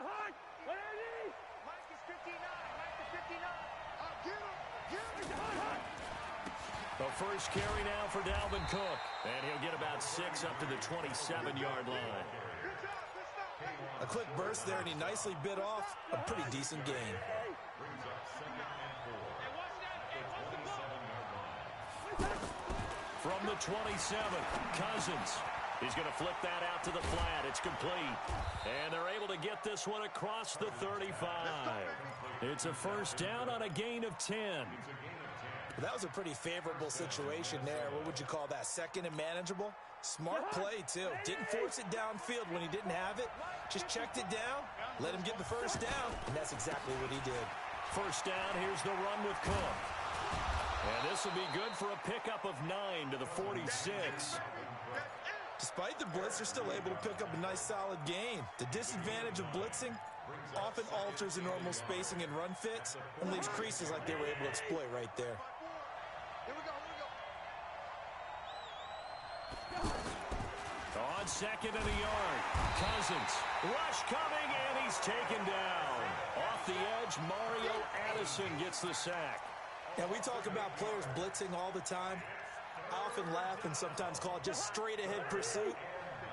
Mike is 59. Mike is 59. Get him. The first carry now for Dalvin Cook. And he'll get about 6 up to the 27-yard line. A quick burst there, and he nicely bit off a pretty decent gain. From the 27, Cousins. He's going to flip that out to the flat. It's complete. And they're able to get this one across the 35. It's a first down on a gain of 10. That was a pretty favorable situation there. What would you call that? Second and manageable? Smart play, too. Didn't force it downfield when he didn't have it. Just checked it down, let him get the first down, and that's exactly what he did. First down, here's the run with Cook. And this will be good for a pickup of 9 to the 46. Despite the blitz, they're still able to pick up a nice solid gain. The disadvantage of blitzing often alters the normal spacing and run fits and leaves creases like they were able to exploit right there. Here we go. On second and a yard, Cousins. Rush coming, and he's taken down. Off the edge, Mario Addison gets the sack. Now, we talk about players blitzing all the time. I often laugh and sometimes call it just straight-ahead pursuit.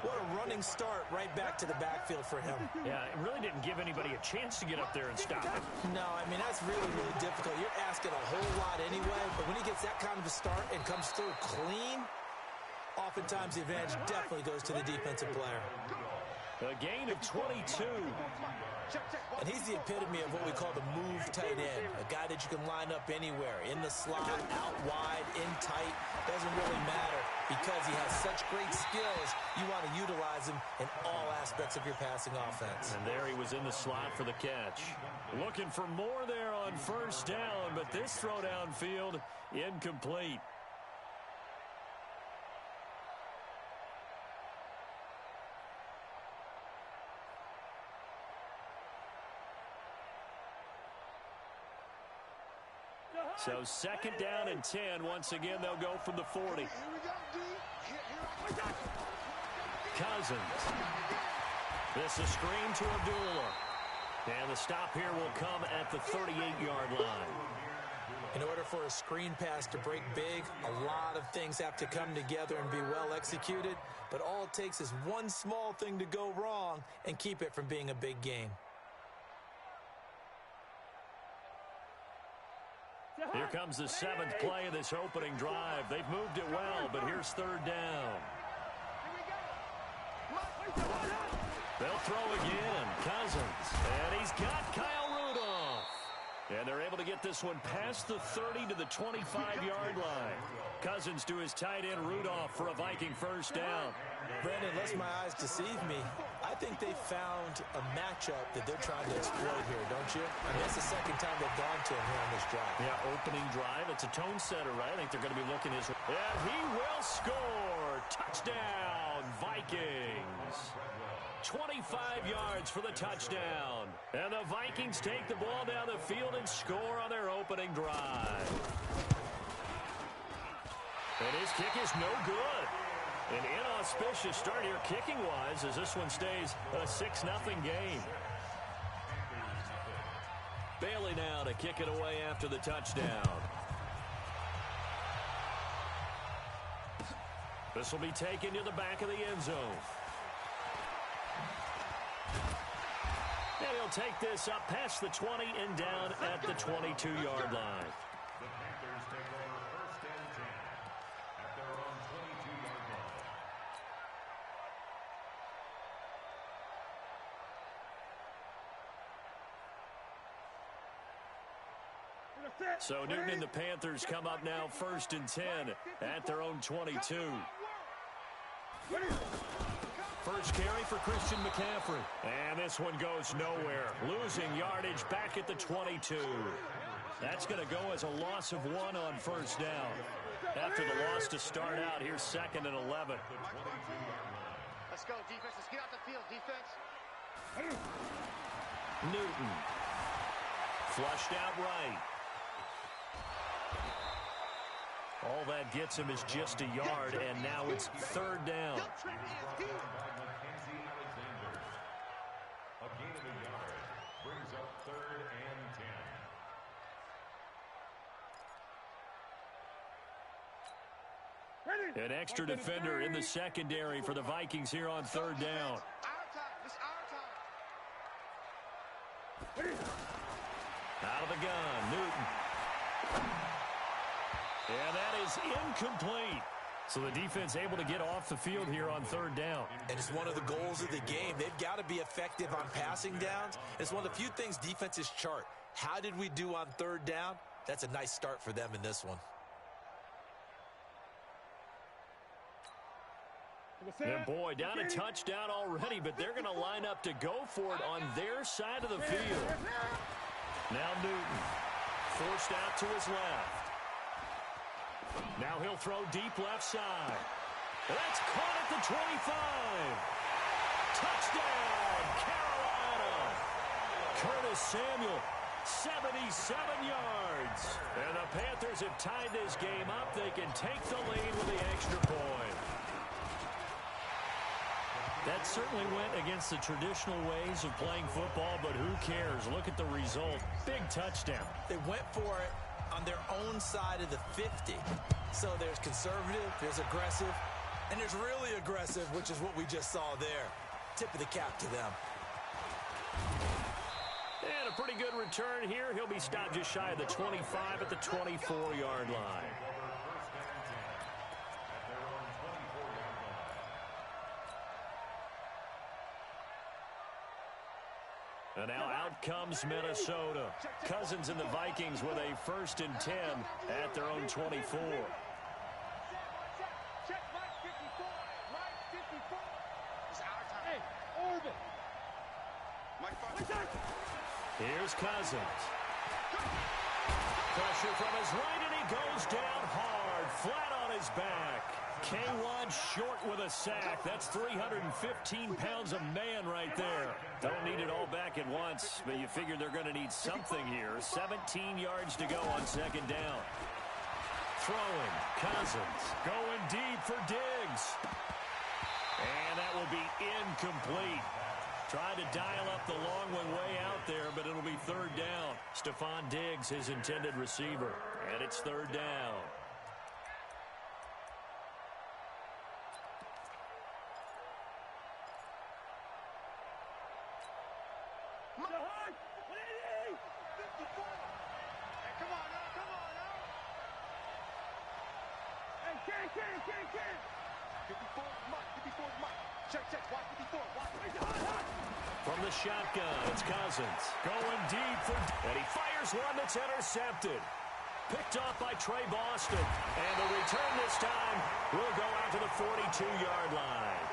What a running start right back to the backfield for him. Yeah, it really didn't give anybody a chance to get up there and stop it. No, I mean, that's really, really difficult. You're asking a whole lot anyway, but when he gets that kind of a start and comes through clean, oftentimes the advantage definitely goes to the defensive player. A gain of 22. And he's the epitome of what we call the move tight end. A guy that you can line up anywhere, in the slot, out wide, in tight. Doesn't really matter because he has such great skills. You want to utilize him in all aspects of your passing offense. And there he was in the slot for the catch. Looking for more there on first down, but this throw downfield incomplete. So second down and 10. Once again, they'll go from the 40. Cousins. This is screen to Abdullah. And the stop here will come at the 38-yard line. In order for a screen pass to break big, a lot of things have to come together and be well executed. But all it takes is one small thing to go wrong and keep it from being a big game. Here comes the 7th play of this opening drive. They've moved it well, but here's third down. They'll throw again. Cousins. And he's got Kyle Rudolph. And they're able to get this one past the 30 to the 25-yard line. Cousins to his tight end Rudolph for a Viking first down. Brandon, lest my eyes deceive me, I think they found a matchup that they're trying to exploit here, don't you? I mean, that's the second time they've gone to him here on this drive. Yeah, opening drive. It's a tone setter, right? I think they're going to be looking his way. And he will score. Touchdown, Vikings. 25 yards for the touchdown. And the Vikings take the ball down the field and score on their opening drive. And his kick is no good. An inauspicious start here kicking-wise as this one stays a 6-0 game. Bailey now to kick it away after the touchdown. This will be taken to the back of the end zone. And he'll take this up past the 20 and down at the 22-yard line. The Panthers take over first and 10 at their own 22-yard line. So Newton and the Panthers come up now first and 10 at their own 22. First carry for Christian McCaffrey. And this one goes nowhere. Losing yardage back at the 22. That's going to go as a loss of 1 on first down. After the loss to start out, here's 2nd and 11. Let's go, defense. Let's get out the field, defense. Newton. Flushed out right. All that gets him is just a yard, and now it's third down. By Mackenzie Alexander. A gain of a yard. Brings up 3rd and 10. An extra defender in the secondary for the Vikings here on 3rd down. Out of the gun, Newton. And that is incomplete. So the defense able to get off the field here on 3rd down. And it's one of the goals of the game. They've got to be effective on passing downs. It's one of the few things defenses chart. How did we do on 3rd down? That's a nice start for them in this one. And boy, down a touchdown already, but they're going to line up to go for it on their side of the field. Now Newton, forced out to his left. Now he'll throw deep left side. That's caught at the 25. Touchdown, Carolina. Curtis Samuel, 77 yards. And the Panthers have tied this game up. They can take the lead with the extra point. That certainly went against the traditional ways of playing football, but who cares? Look at the result. Big touchdown. They went for it on their own side of the 50. So there's conservative, there's aggressive, and there's really aggressive, which is what we just saw there. Tip of the cap to them. And a pretty good return here. He'll be stopped just shy of the 25 at the 24-yard line. And now out comes Minnesota. Cousins and the Vikings with a 1st and 10 at their own 24. Check Mike 54. Mike 54. It's our time. Hey, Orban. Mike 5. Here's Cousins. Pressure from his right, and he goes down hard, flat on his back. K1 short with a sack. That's 315 pounds of man right there. Don't need it all back at once, but you figure they're going to need something here. 17 yards to go on 2nd down. Throwing, Cousins, going deep for Diggs. And that will be incomplete. Tried to dial up the long one way out there, but it'll be 3rd down. Stephon Diggs, his intended receiver. And it's 3rd down. From the shotgun, it's Cousins. Going deep for... And he fires one that's intercepted. Picked off by Trey Boston. And the return this time will go out to the 42-yard line.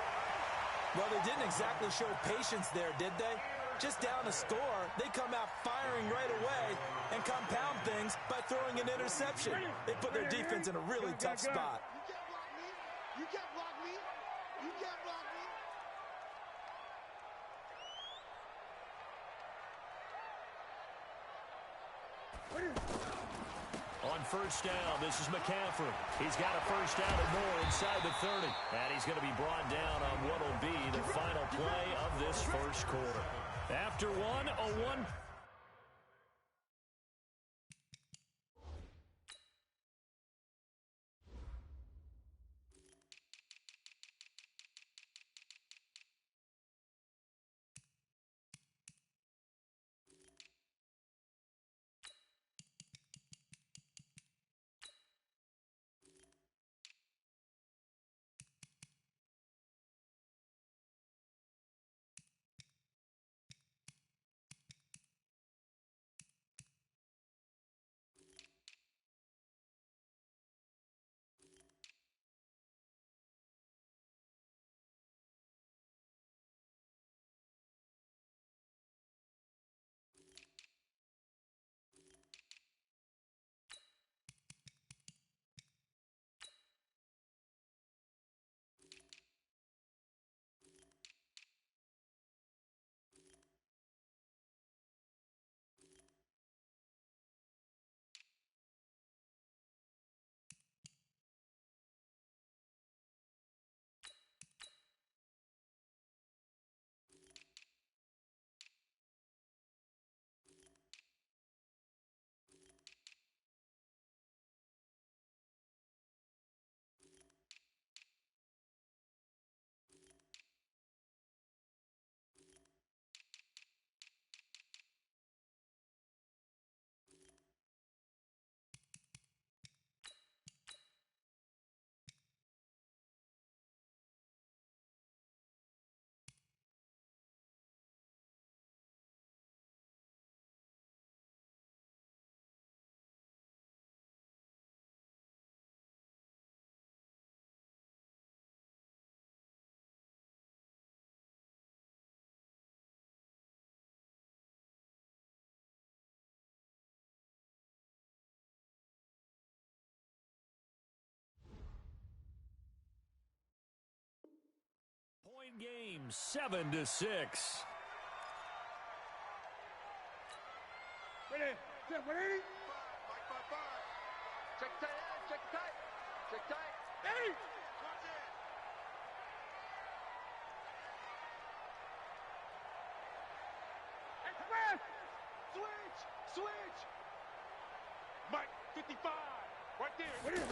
Well, they didn't exactly show patience there, did they? Just down a score, they come out firing right away and compound things by throwing an interception. They put their defense in a really tough spot. You can't block me. You can't block me. On 1st down, this is McCaffrey. He's got a 1st down and more inside the 30. And he's going to be brought down on what will be the final play of this 1st quarter. After one, a one. Tied game 7-6. Ready? Set, ready? Check tight, check tight. Check tight. Ready? Express! Switch. Mike, 55. Right there. Ready?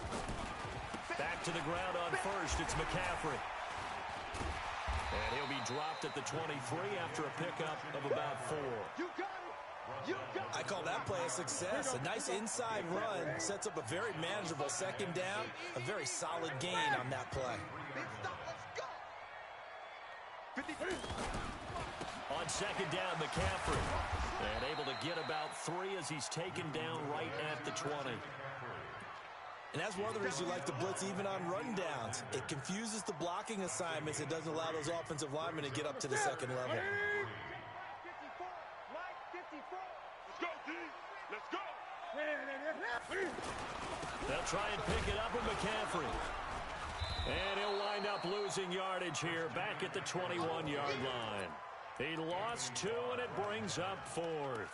Back to the ground on first. It's McCaffrey. And he'll be dropped at the 23 after a pickup of about 4. You got it. I call that play a success. A nice inside run sets up a very manageable second down. A very solid gain on that play. Big stop. Let's go. 50. On second down, McCaffrey. And able to get about 3 as he's taken down right at the 20. And that's one of the reasons you like to blitz even on rundowns. It confuses the blocking assignments. It doesn't allow those offensive linemen to get up to the second level. 54. Mike, 54. Let's go, D. Let's go. They'll try and pick it up with McCaffrey. And he'll wind up losing yardage here back at the 21-yard line. He lost 2, and it brings up 4th.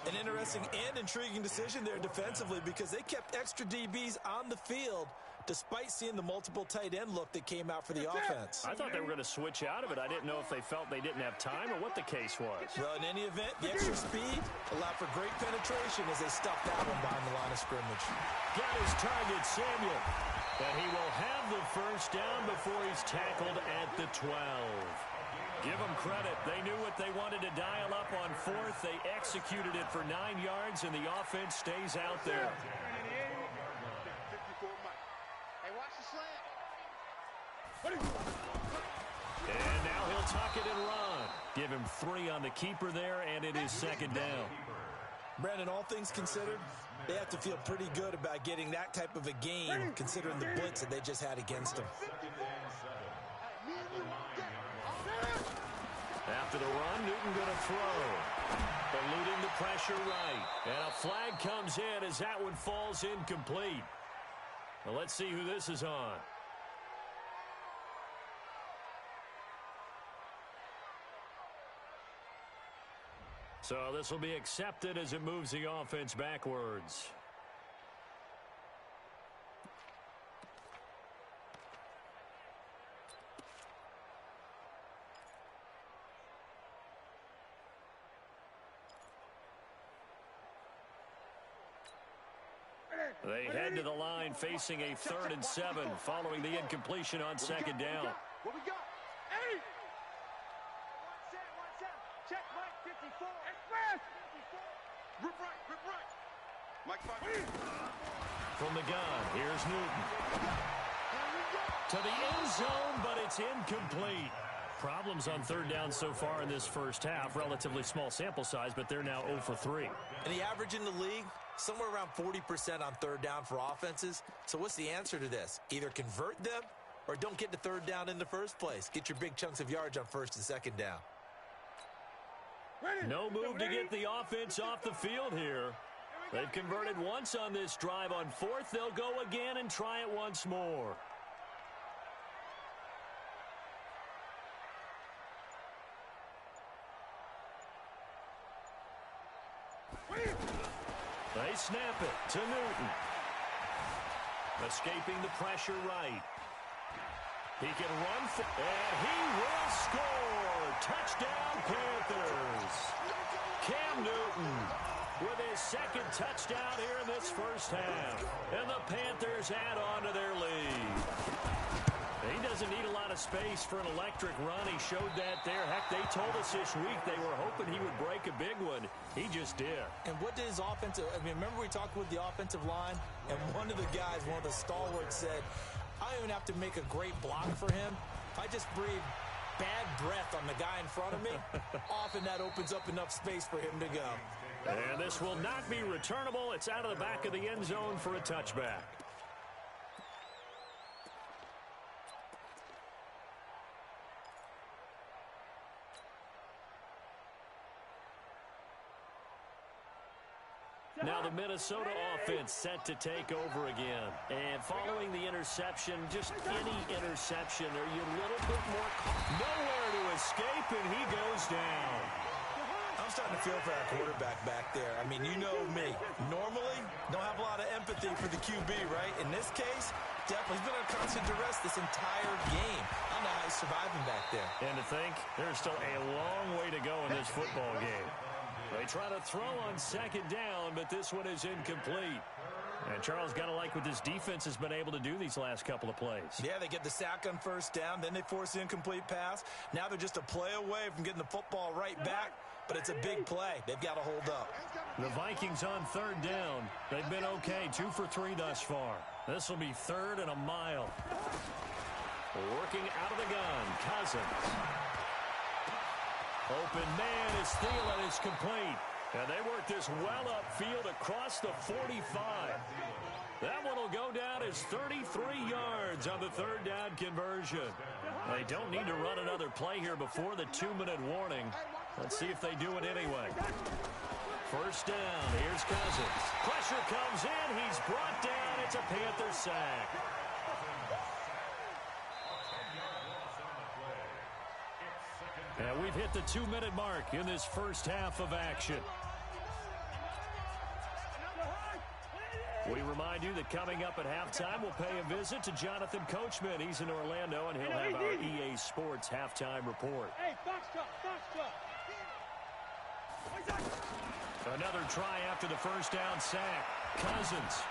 An interesting and intriguing decision there defensively because they kept extra DBs on the field despite seeing the multiple tight end look that came out for the offense. I thought they were going to switch out of it. I didn't know if they felt they didn't have time or what the case was. Well, in any event, the extra speed allowed for great penetration as they stuffed that one behind the line of scrimmage. Got his target, Samuel. And he will have the first down before he's tackled at the 12. Give them credit. They knew what they wanted to dial up on 4th. They executed it for 9 yards, and the offense stays out there. 54 Mike. Hey, watch the slant. And now he'll tuck it and run. Give him 3 on the keeper there, and it is second down. Brandon, all things considered, they have to feel pretty good about getting that type of a game considering the blitz that they just had against them. After the run, Newton going to throw. Eluding the pressure right. And a flag comes in as that one falls incomplete. Well, let's see who this is on. So this will be accepted as it moves the offense backwards. They head to the line facing a 3rd and 7 following the incompletion on second down. What we got? Hey! One set. Check Mike, 54. Express! 54. Rip right. Mike 5. From the gun, here's Newton. To the end zone, but it's incomplete. Problems on 3rd down so far in this first half. Relatively small sample size, but they're now 0 for 3. And the average in the league, somewhere around 40% on 3rd down for offenses. So what's the answer to this? Either convert them or don't get to 3rd down in the first place. Get your big chunks of yards on 1st and 2nd down. No move to get the offense off the field here. They've converted once on this drive. On 4th, they'll go again and try it once more. They snap it to Newton. Escaping the pressure right. He can run, and he will score. Touchdown, Panthers. Cam Newton with his 2nd touchdown here in this first half. And the Panthers add on to their lead. He doesn't need a lot of space for an electric run. He showed that there. Heck, they told us this week they were hoping he would break a big one. He just did. And what did his offensive, remember we talked with the offensive line, and one of the guys, one of the stalwarts said, I don't even have to make a great block for him. I just breathe bad breath on the guy in front of me. Often that opens up enough space for him to go. And this will not be returnable. It's out of the back of the end zone for a touchback. Now the Minnesota offense set to take over again. And following the interception, just any interception, are you a little bit more nowhere to escape, and he goes down. I'm starting to feel for our quarterback back there. I mean, you know me. Normally, don't have a lot of empathy for the QB, right? In this case, definitely. He's been on constant duress this entire game. I don't know how he's surviving back there. And to think, there's still a long way to go in this football game. They try to throw on second down, but this one is incomplete. And Charles, got to like what this defense has been able to do these last couple of plays. Yeah, they get the sack on first down, then they force the incomplete pass. Now they're just a play away from getting the football right back, but it's a big play. They've got to hold up. The Vikings on third down. They've been okay, 2 for 3 thus far. This will be 3rd and a mile. Working out of the gun, Cousins. Open man is Thielen, is complete. And they work this well upfield across the 45. That one will go down as 33 yards on the 3rd down conversion. They don't need to run another play here before the 2-minute warning. Let's see if they do it anyway. First down, here's Cousins. Pressure comes in, he's brought down. It's a Panther sack. And we've hit the 2-minute mark in this first half of action. We remind you that coming up at halftime, we'll pay a visit to Jonathan Coachman. He's in Orlando, and he'll have our EA Sports halftime report. Hey, box truck, box truck. Another try after the first down sack. Cousins.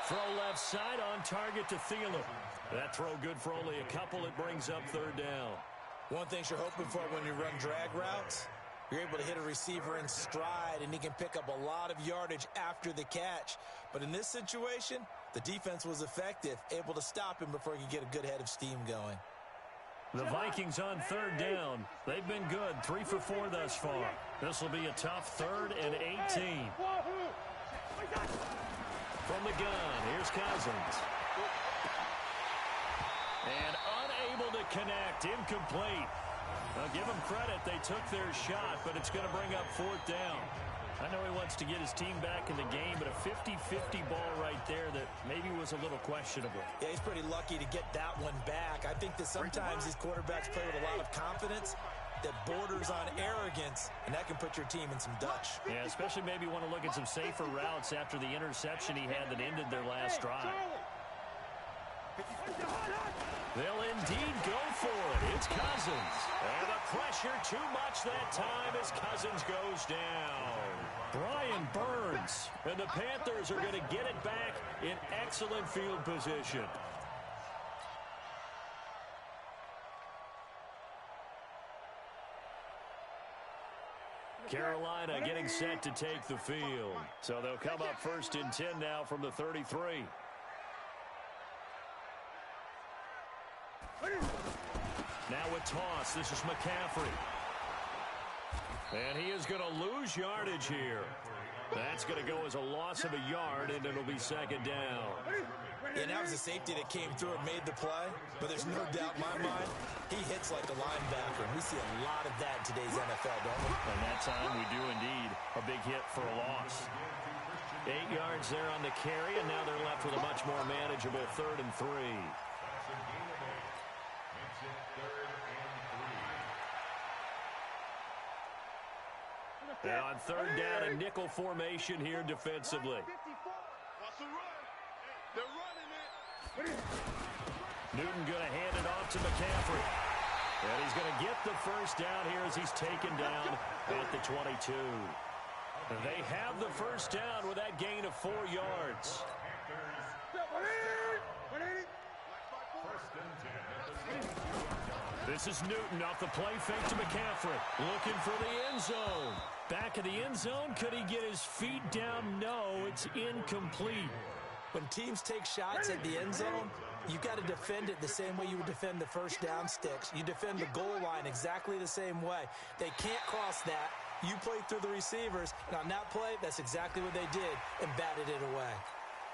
Throw left side on target to Thielen. That throw good for only a couple. It brings up 3rd down. One thing you're hoping for when you run drag routes, you're able to hit a receiver in stride, and he can pick up a lot of yardage after the catch. But in this situation, the defense was effective, able to stop him before he could get a good head of steam going. The Vikings on 3rd down. They've been good, 3 for 4 thus far. This will be a tough 3rd and 18. From the gun, here's Cousins. And unable to connect, incomplete. Now, give them credit, they took their shot, but it's going to bring up 4th down. I know he wants to get his team back in the game, but a 50-50 ball right there that maybe was a little questionable. Yeah, he's pretty lucky to get that one back. I think that sometimes these quarterbacks play with a lot of confidence that borders on arrogance, and that can put your team in some Dutch. Yeah, especially maybe want to look at some safer routes after the interception he had that ended their last drive. They'll indeed go for it. It's Cousins. And the pressure too much that time as Cousins goes down. Brian Burns. And the Panthers are going to get it back in excellent field position. Carolina getting set to take the field. So they'll come up 1st and 10 now from the 33. Now a toss. This is McCaffrey. And he is going to lose yardage here. That's going to go as a loss of a yard, and it'll be 2nd down. Yeah, that was a safety that came through and made the play, but there's no doubt in my mind, he hits like a linebacker, and we see a lot of that in today's NFL, don't we? And that time we do indeed a big hit for a loss. 8 yards there on the carry, and now they're left with a much more manageable 3rd and 3. And on 3rd down, a nickel formation here defensively. Newton going to hand it off to McCaffrey. And he's going to get the first down here as he's taken down at the 22. They have the first down with that gain of 4 yards. This is Newton off the play fake to McCaffrey. Looking for the end zone. Back of the end zone. Could he get his feet down? No, it's incomplete. When teams take shots at the end zone, you've got to defend it the same way you would defend the first down sticks. You defend the goal line exactly the same way. They can't cross that. You play through the receivers. And on that play, that's exactly what they did and batted it away.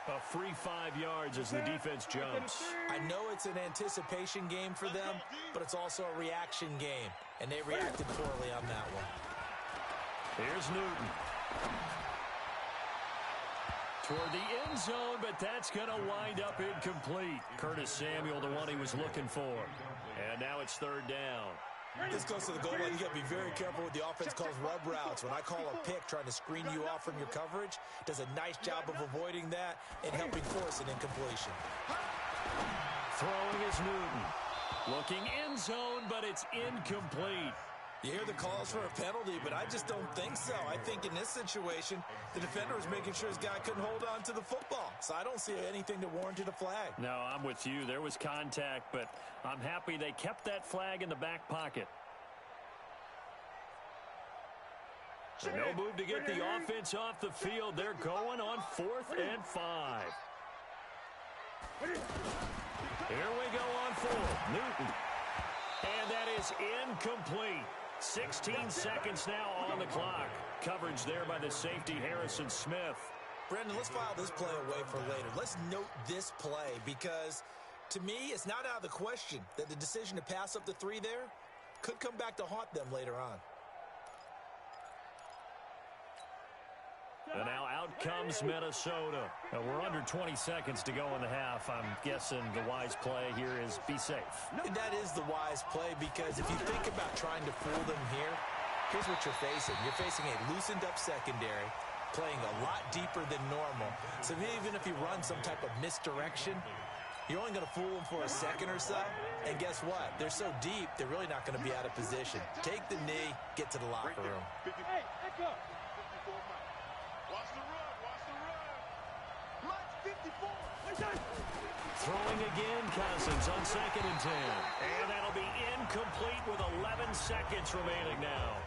A free 5 yards as the defense jumps. I know it's an anticipation game for them, but it's also a reaction game, and they reacted poorly on that one. Here's Newton. toward the end zone, but that's going to wind up incomplete. Curtis Samuel, the one he was looking for. And now it's third down. This goes to the goal line. You got to be very careful with the offense calls rub routes. When I call a pick trying to screen you off from your coverage, does a nice job of avoiding that and helping force an incompletion. Throwing is Newton. Looking end zone, but it's incomplete. You hear the calls for a penalty, but I just don't think so. I think in this situation, the defender was making sure his guy couldn't hold on to the football. So I don't see anything to warrant a flag. No, I'm with you. There was contact, but I'm happy they kept that flag in the back pocket. So no move to get the offense off the field. They're going on 4th and 5. Here we go on 4th. Newton. And that is incomplete. 16 seconds now on the clock. Coverage there by the safety, Harrison Smith. Brendan, let's file this play away for later. Let's note this play because, to me, it's not out of the question that the decision to pass up the 3 there could come back to haunt them later on. And now out comes Minnesota. We're under 20 seconds to go in the half. I'm guessing the wise play here is be safe. And that is the wise play because if you think about trying to fool them here, here's what you're facing. You're facing a loosened up secondary, playing a lot deeper than normal. So even if you run some type of misdirection, you're only going to fool them for a second or so. And guess what? They're so deep, they're really not going to be out of position. Take the knee, get to the locker room. Hey, let's go. Watch the run, watch the run. March 54. Throwing again, Cousins on 2nd and 10. And that'll be incomplete with 11 seconds remaining now.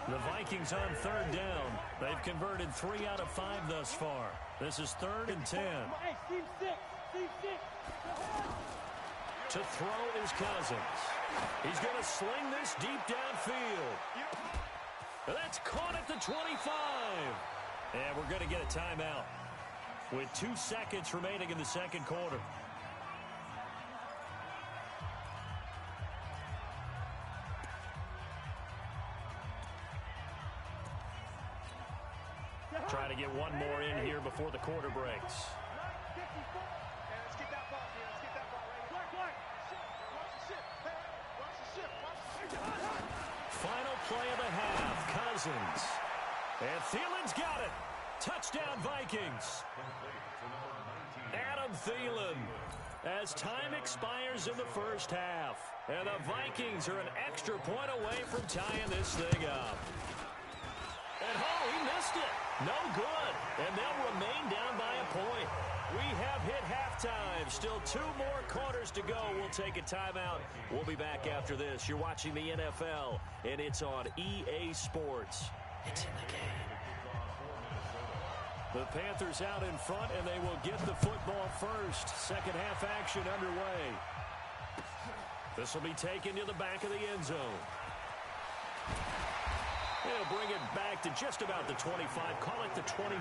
The Vikings on 3rd down. They've converted 3 out of 5 thus far. This is 3rd and 10. Hey, Steve 6. Steve 6. To throw is Cousins. He's going to sling this deep downfield. That's caught at the 25. And we're going to get a timeout with 2 seconds remaining in the second quarter. Trying to get one more in here before the quarter breaks. Let's get that ball here. Let's get that ball right here. Watch the ship. Hey, watch the ship. Watch the ship. Final play of the half. Cousins. And Thielen's got it. Touchdown, Vikings. Adam Thielen. As time expires in the first half. And the Vikings are an extra point away from tying this thing up. And he missed it. No good. And they'll remain down by a point. We have hit halftime. Still 2 more quarters to go. We'll take a timeout. We'll be back after this. You're watching the NFL, and it's on EA Sports. It's in the game. The Panthers out in front, and they will get the football first. Second half action underway. This will be taken to the back of the end zone. They'll bring it back to just about the 25. Call it the 20.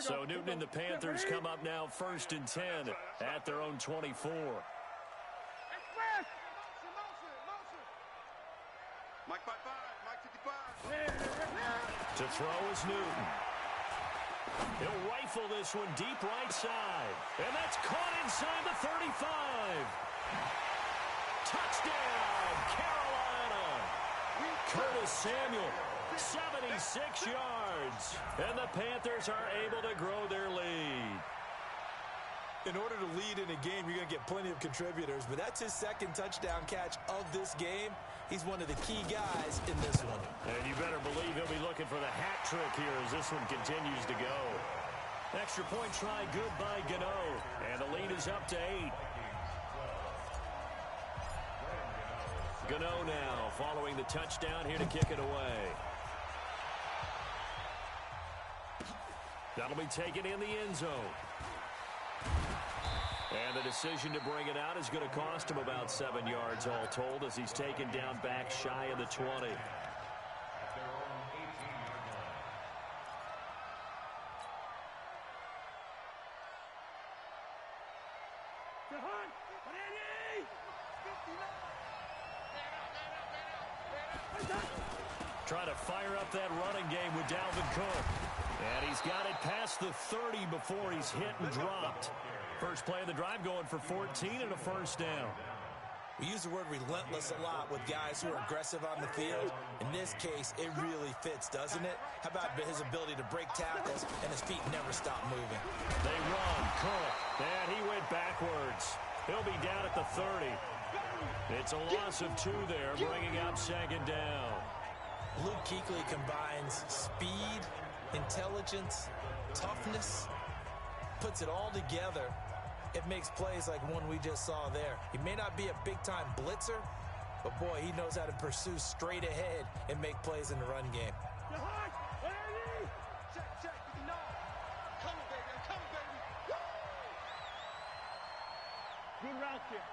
So Newton and the Panthers come up now 1st and 10 at their own 24. Mike 5'5", Mike 55. To throw is Newton. He'll rifle this one deep right side. And that's caught inside the 35. Touchdown, Carolina. Curtis Samuel, 76 yards. And the Panthers are able to grow their lead. In order to lead in a game, you're going to get plenty of contributors, but that's his second touchdown catch of this game. He's one of the key guys in this one. And you better believe he'll be looking for the hat trick here as this one continues to go. Extra point try good by Gano. And the lead is up to 8. Gano now following the touchdown here to kick it away. That'll be taken in the end zone. And the decision to bring it out is going to cost him about 7 yards all told as he's taken down back shy of the 20. Trying to fire up that running game with Dalvin Cook. And he's got it past the 30 before he's hit and dropped. First play of the drive going for 14 and a first down. We use the word relentless a lot with guys who are aggressive on the field. In this case, it really fits, doesn't it? How about his ability to break tackles and his feet never stop moving? They run, Cook, and he went backwards. He'll be down at the 30. It's a loss of 2 there, bringing up 2nd down. Luke Kuechly combines speed, intelligence, toughness, puts it all together. It makes plays like one we just saw there. He may not be a big-time blitzer, but, boy, he knows how to pursue straight ahead and make plays in the run game. Check, no. Coming, baby, I'm coming, baby. Woo! Good route there.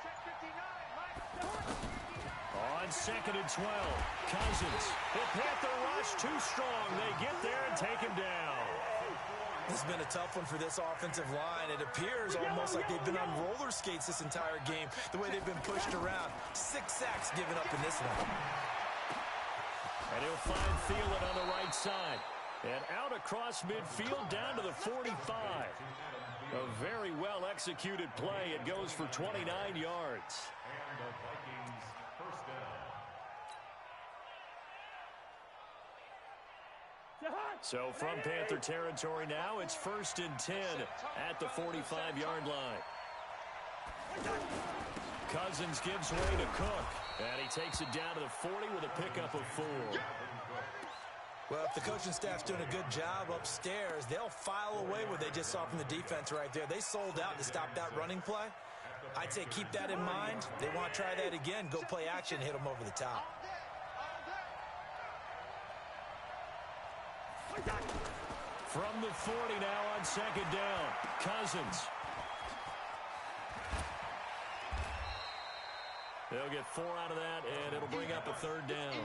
Check 59, Mike. On 2nd and 12, Cousins. The Panther rush too strong. They get there and take him down. This has been a tough one for this offensive line. It appears almost like they've been on roller skates this entire game, the way they've been pushed around. 6 sacks given up in this one. And he'll find Thielen on the right side. And out across midfield down to the 45. A very well-executed play. It goes for 29 yards. And the Vikings first down. So from Panther territory now, it's 1st and 10 at the 45-yard line. Cousins gives way to Cook, and he takes it down to the 40 with a pickup of 4. Well, if the coaching staff's doing a good job upstairs, they'll file away what they just saw from the defense right there. They sold out to stop that running play. I'd say keep that in mind. They want to try that again. Go play action, hit them over the top. From the 40 now on 2nd down, Cousins. They'll get 4 out of that, and it'll bring up a 3rd down.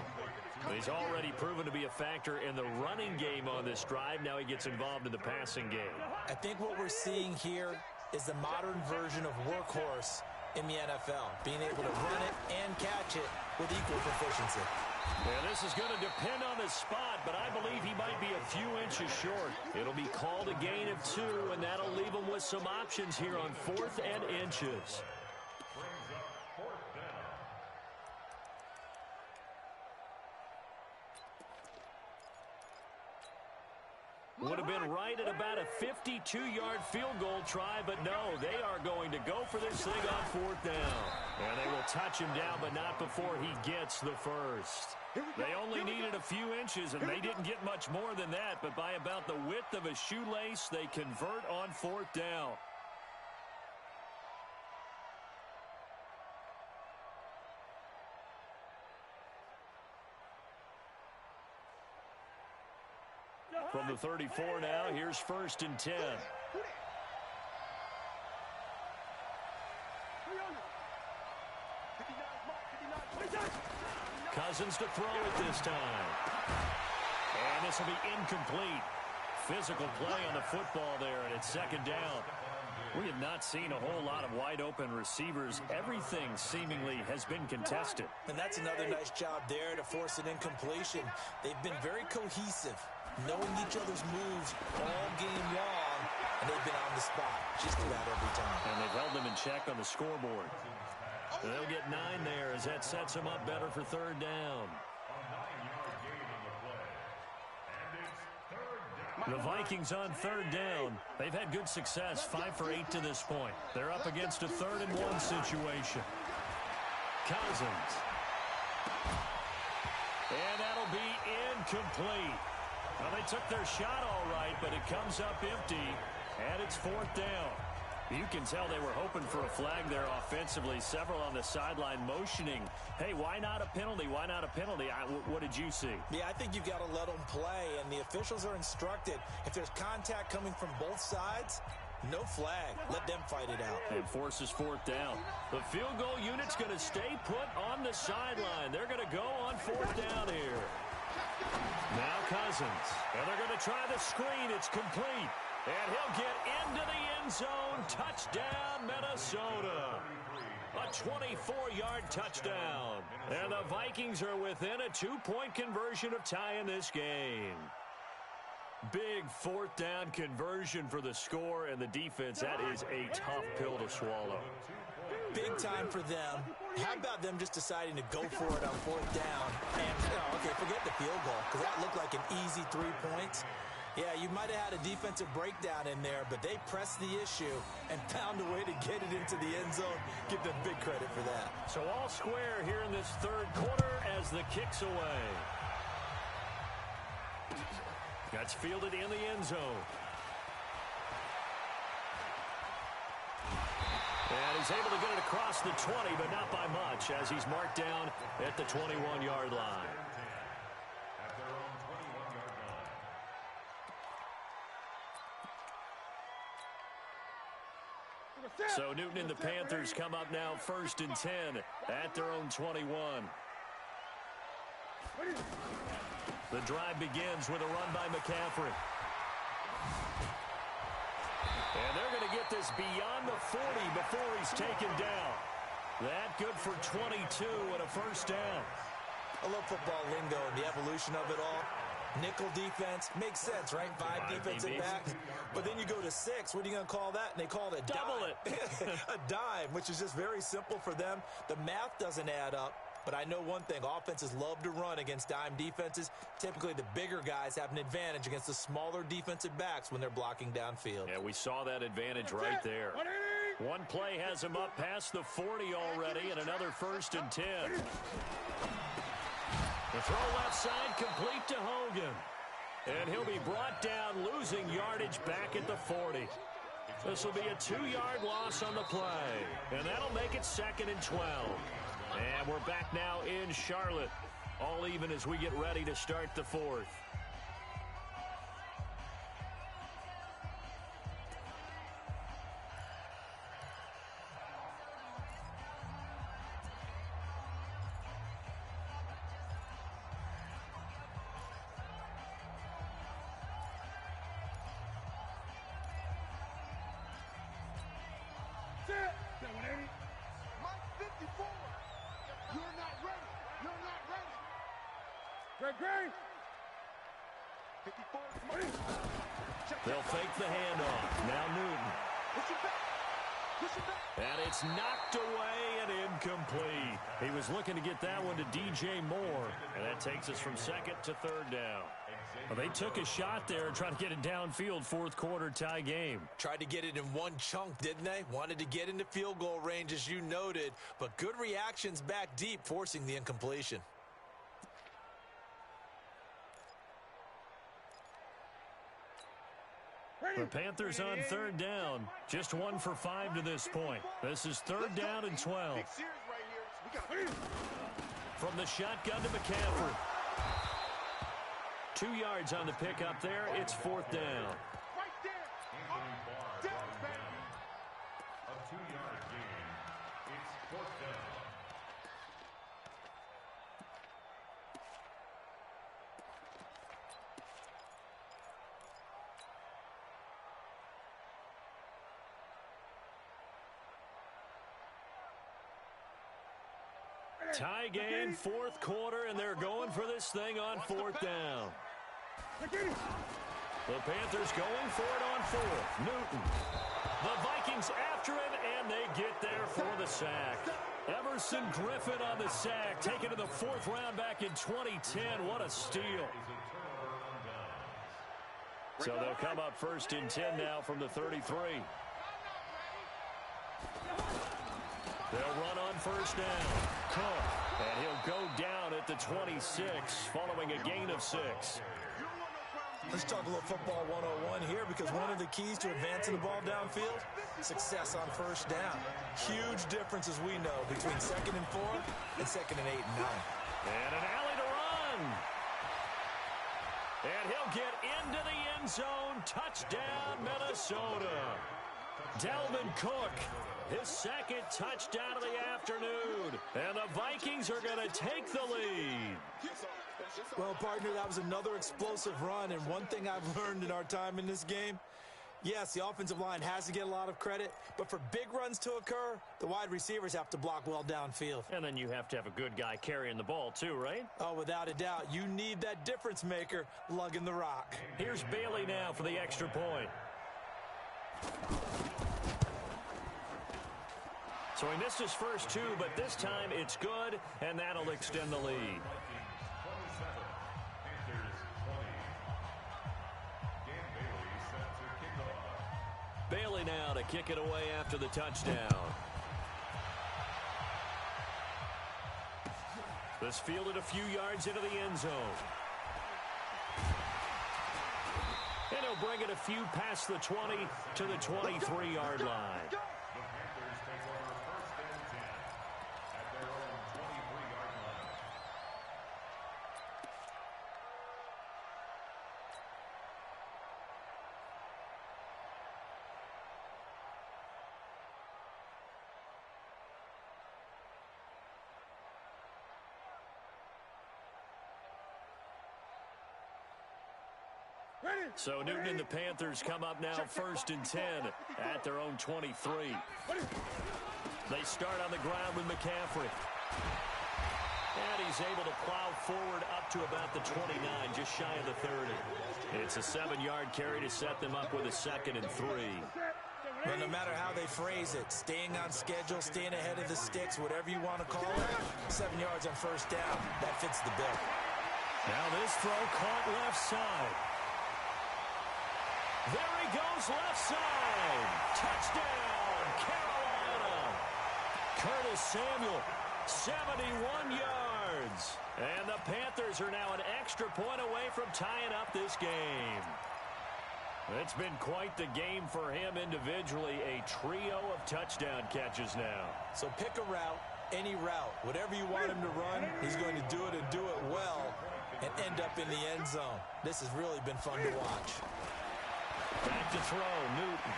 He's already proven to be a factor in the running game on this drive. Now he gets involved in the passing game. I think what we're seeing here is the modern version of workhorse in the NFL, being able to run it and catch it with equal proficiency. And this is going to depend on the spot, but I believe he might be a few inches short. It'll be called a gain of 2, and that'll leave him with some options here on 4th and inches. Brings up 4th down. Would have been right at about a 52-yard field goal try, but no, they are going to go for this thing on 4th down. And they will touch him down, but not before he gets the first. They only needed a few inches, and they didn't get much more than that, but by about the width of a shoelace, they convert on 4th down. From the 34 now, here's 1st and 10. Cousins to throw it this time. And this will be incomplete. physical play on the football there, and it's second down. We have not seen a whole lot of wide-open receivers. Everything seemingly has been contested. And that's another nice job there to force an incompletion. They've been very cohesive, knowing each other's moves all game long, and they've been on the spot just about every time. And they've held them in check on the scoreboard. And they'll get 9 there as that sets them up better for third down. The Vikings on third down. They've had good success, 5 for 8 to this point. They're up against a 3rd-and-1 situation. Cousins. And that'll be incomplete. Well, they took their shot all right, but it comes up empty, and it's 4th down. You can tell they were hoping for a flag there offensively. Several on the sideline motioning, hey, why not a penalty? Why not a penalty? What did you see? Yeah, I think you've got to let them play, and the officials are instructed. If there's contact coming from both sides, no flag. Let them fight it out. And forces 4th down. The field goal unit's going to stay put on the sideline. They're going to go on 4th down here. Now Cousins. And they're going to try the screen. It's complete. And he'll get into the end zone. Touchdown, Minnesota. A 24-yard touchdown. And the Vikings are within a 2-point conversion of tying this game. Big 4th down conversion for the score and the defense. That is a tough pill to swallow. Big time for them. How about them just deciding to go for it on 4th down? And, okay, forget the field goal, because that looked like an easy 3 points. Yeah, you might have had a defensive breakdown in there, but they pressed the issue and found a way to get it into the end zone. Give them big credit for that. So all square here in this 3rd quarter as the kick's away. That's fielded in the end zone. And he's able to get it across the 20, but not by much, as he's marked down at the 21-yard line. So Newton and the Panthers come up now 1st and 10 at their own 21. The drive begins with a run by McCaffrey. And they're going to get this beyond the 40 before he's taken down. That good for 22 and a 1st down. I love football lingo and the evolution of it all. Nickel defense makes sense, right? 5 defensive backs. But then you go to 6. What are you going to call that? And they call it a double dime. it. A dime, which is just very simple for them. The math doesn't add up. But I know one thing, offenses love to run against dime defenses. Typically, the bigger guys have an advantage against the smaller defensive backs when they're blocking downfield. Yeah, we saw that advantage right there. One play has him up past the 40 already, and another 1st and 10. The throw left side complete to Hogan. And he'll be brought down, losing yardage back at the 40. This will be a 2-yard loss on the play. And that'll make it 2nd and 12. And we're back now in Charlotte. All even as we get ready to start the 4th. They'll fake the handoff. Now Newton. And it's knocked away and incomplete. He was looking to get that one to DJ Moore. And that takes us from 2nd to 3rd down. Well, they took a shot there trying to get it downfield, 4th quarter tie game. Tried to get it in one chunk, didn't they? Wanted to get into field goal range, as you noted. But good reactions back deep, forcing the incompletion. The Panthers on 3rd down. Just 1 for 5 to this point. This is 3rd down and 12. From the shotgun to McCaffrey. 2 yards on the pickup there. It's 4th down. A 2-yard gain. It's 4th down. Tie game, fourth quarter, and they're going for this thing on fourth down. The Panthers going for it on fourth. Newton. The Vikings after him, and they get there for the sack. Emerson Griffin on the sack, taken to the fourth round back in 2010. What a steal. So they'll come up first and 10 now from the 33. They'll run on first down. Cook, and he'll go down at the 26 following a gain of 6. Let's talk a little football 101 here, because one of the keys to advancing the ball downfield, success on first down. Huge difference, as we know, between 2nd and 4 and 2nd and 8 and 9. And an alley to run. And he'll get into the end zone. Touchdown, Minnesota. Dalvin Cook, his second touchdown of the afternoon. And the Vikings are going to take the lead. Well, partner, that was another explosive run, and one thing I've learned in our time in this game, yes, the offensive line has to get a lot of credit, but for big runs to occur, the wide receivers have to block well downfield. And then you have to have a good guy carrying the ball too, right? Oh, without a doubt. You need that difference maker lugging the rock. Here's Bailey now for the extra point. So he missed his first two, but this time it's good, and that'll extend the lead. Bailey now to kick it away after the touchdown. This fielded a few yards into the end zone. And he'll bring it a few past the 20 to the 23-yard line. So Newton and the Panthers come up now first and 10 at their own 23. They start on the ground with McCaffrey. And he's able to plow forward up to about the 29, just shy of the 30. It's a 7-yard carry to set them up with a 2nd and 3. Well, no matter how they phrase it, staying on schedule, staying ahead of the sticks, whatever you want to call it, 7 yards on first down, that fits the bill. Now this throw caught left side. There he goes left side. Touchdown, Carolina. Curtis Samuel, 71 yards. And the Panthers are now an extra point away from tying up this game. It's been quite the game for him individually. A trio of touchdown catches now. So pick a route, any route. Whatever you want him to run, he's going to do it and do it well and end up in the end zone. This has really been fun to watch. Back to throw, Newton.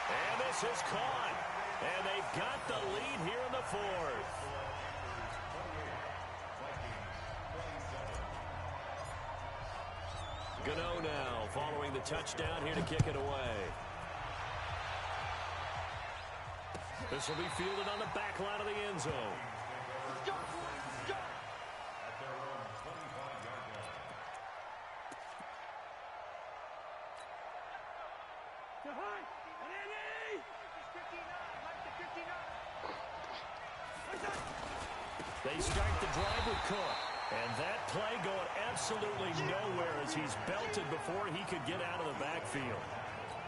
And this is caught. And they've got the lead here in the fourth. Gano now following the touchdown here to kick it away. This will be fielded on the back line of the end zone. They start the drive with Cook. And that play going absolutely nowhere as he's belted before he could get out of the backfield.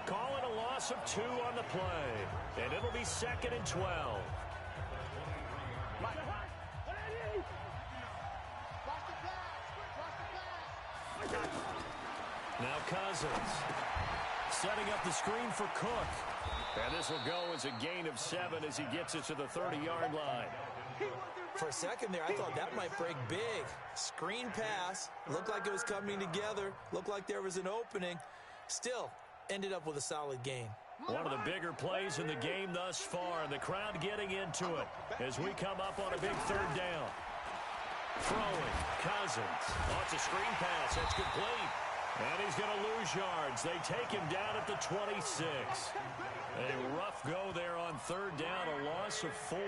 Call it a loss of 2 on the play. And it'll be 2nd and 12. Now Cousins setting up the screen for Cook. And this will go as a gain of 7 as he gets it to the 30-yard line. For a second there, I thought that might break big. Screen pass. Looked like it was coming together. Looked like there was an opening. Still, ended up with a solid gain. One of the bigger plays in the game thus far. And the crowd getting into it as we come up on a big 3rd down. Throwing. Cousins. Oh, it's a screen pass. That's complete. And he's going to lose yards. They take him down at the 26. A rough go there on 3rd down. A loss of 4.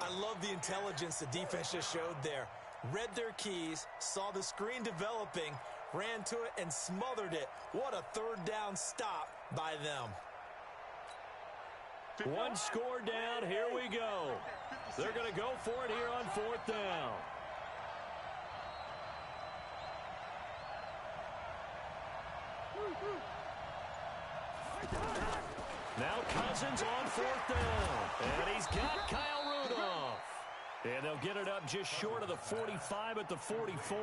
I love the intelligence the defense just showed there. Read their keys, saw the screen developing, ran to it, and smothered it. What a third down stop by them. One score down. Here we go. They're going to go for it here on fourth down. Now Cousins on fourth down. And he's got Kyle Rudolph. And they'll get it up just short of the 45 at the 44.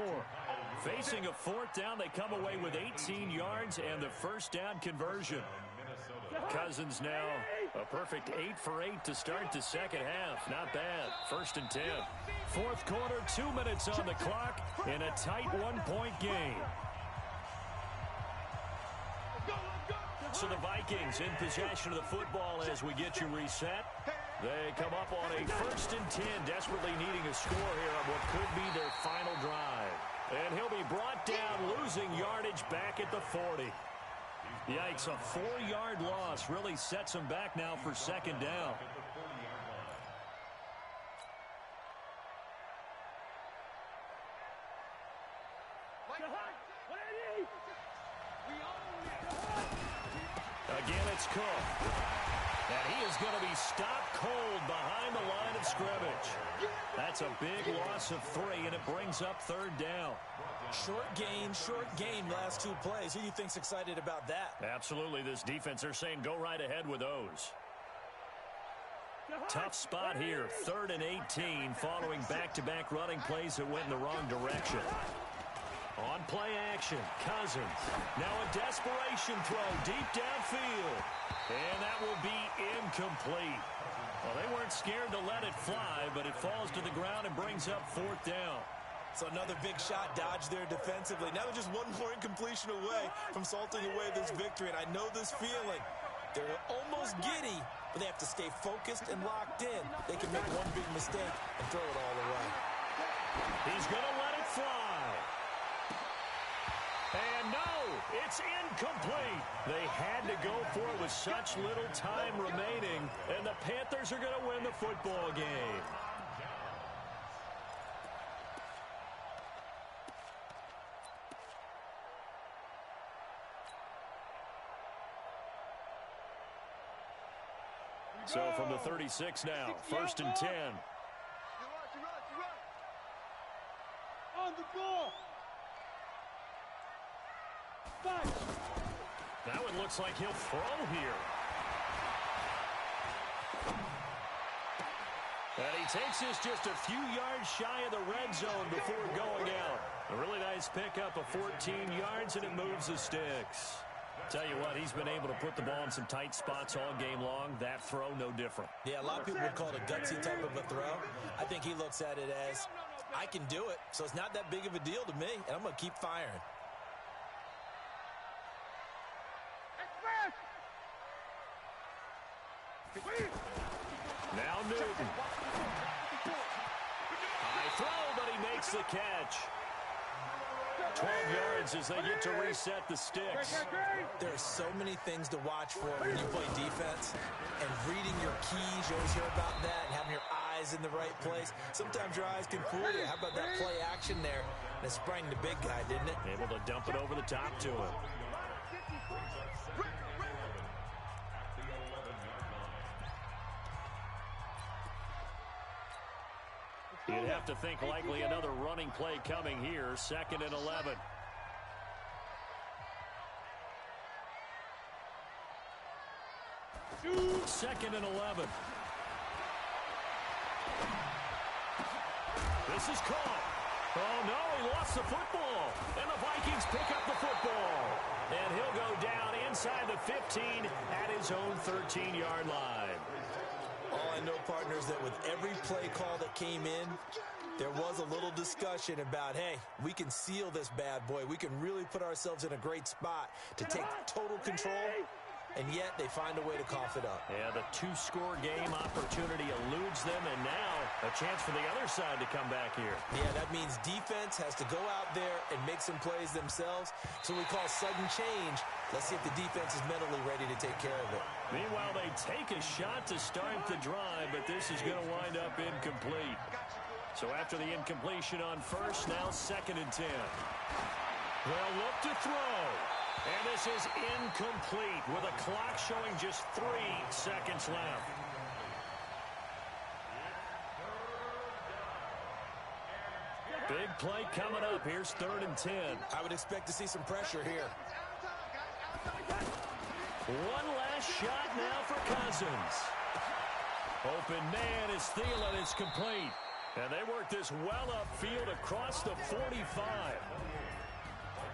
Facing a fourth down, they come away with 18 yards and the first down conversion. Cousins now a perfect 8 for 8 to start the second half. Not bad. 1st and 10. Fourth quarter, 2 minutes on the clock in a tight 1-point game. So the Vikings in possession of the football as we get you reset. They come up on a 1st and 10, desperately needing a score here on what could be their final drive. And he'll be brought down, losing yardage back at the 40. Yikes, a 4-yard loss really sets him back now for second down. Again, it's Cook. And he is going to be stopped cold behind the line of scrimmage. That's a big loss of 3, and it brings up third down. Short gain, last 2 plays. Who do you think's excited about that? Absolutely, this defense, they're saying go right ahead with those. Tough spot here, 3rd and 18, following back-to-back running plays that went in the wrong direction. On play action, Cousins. Now a desperation throw deep downfield. And that will be incomplete. Well, they weren't scared to let it fly, but it falls to the ground and brings up fourth down. So another big shot dodged there defensively. Now they're just one more incompletion away from salting away this victory. And I know this feeling. They're almost giddy, but they have to stay focused and locked in. They can make one big mistake and throw it all away. He's going to let it fly. And no, it's incomplete. They had to go for it with such little time remaining, and the Panthers are going to win the football game. So from the 36 now, 1st and 10. On the ball. That one looks like he'll throw here. And he takes this just a few yards shy of the red zone before going out. A really nice pickup of 14 yards, and it moves the sticks. Tell you what, he's been able to put the ball in some tight spots all game long. That throw, no different. Yeah, a lot of people would call it a gutsy type of a throw. I think he looks at it as, I can do it, so it's not that big of a deal to me, and I'm going to keep firing. Now Newton. High throw, but he makes the catch. 12 yards as they get to reset the sticks. There are so many things to watch for when you play defense, and reading your keys, you always hear about that, and having your eyes in the right place. Sometimes your eyes can fool you. How about that play action there? And it sprang the big guy, didn't it? Able to dump it over the top to him. You'd have to think likely another running play coming here. 2nd and 11. Second and 11. This is caught. Oh, no, he lost the football. And the Vikings pick up the football. And he'll go down inside the 15 at his own 13-yard line. All I know, partners, that with every play call that came in, there was a little discussion about, hey, we can seal this bad boy. We can really put ourselves in a great spot to take total control and yet they find a way to cough it up. Yeah, the two-score game opportunity eludes them, and now a chance for the other side to come back here. Yeah, that means defense has to go out there and make some plays themselves. So we call sudden change. Let's see if the defense is mentally ready to take care of it. Meanwhile, they take a shot to start the drive, but this is going to wind up incomplete. So after the incompletion on first, now 2nd and 10. They'll look to throw. And this is incomplete with a clock showing just 3 seconds left. Big play coming up. Here's 3rd and 10. I would expect to see some pressure here. One last shot now for Cousins. Open man is Thielen. It's complete. And they work this well upfield across the 45.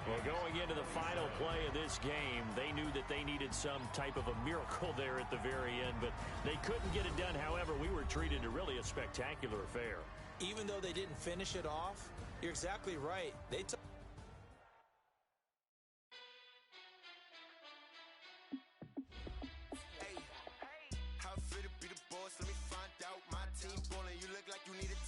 Well, going into the final play of this game, they knew that they needed some type of a miracle there at the very end, but they couldn't get it done. However, we were treated to really a spectacular affair. Even though they didn't finish it off, you're exactly right. They took... Hey, how fit to be the boss? Let me find out. My team balling. You look like you need a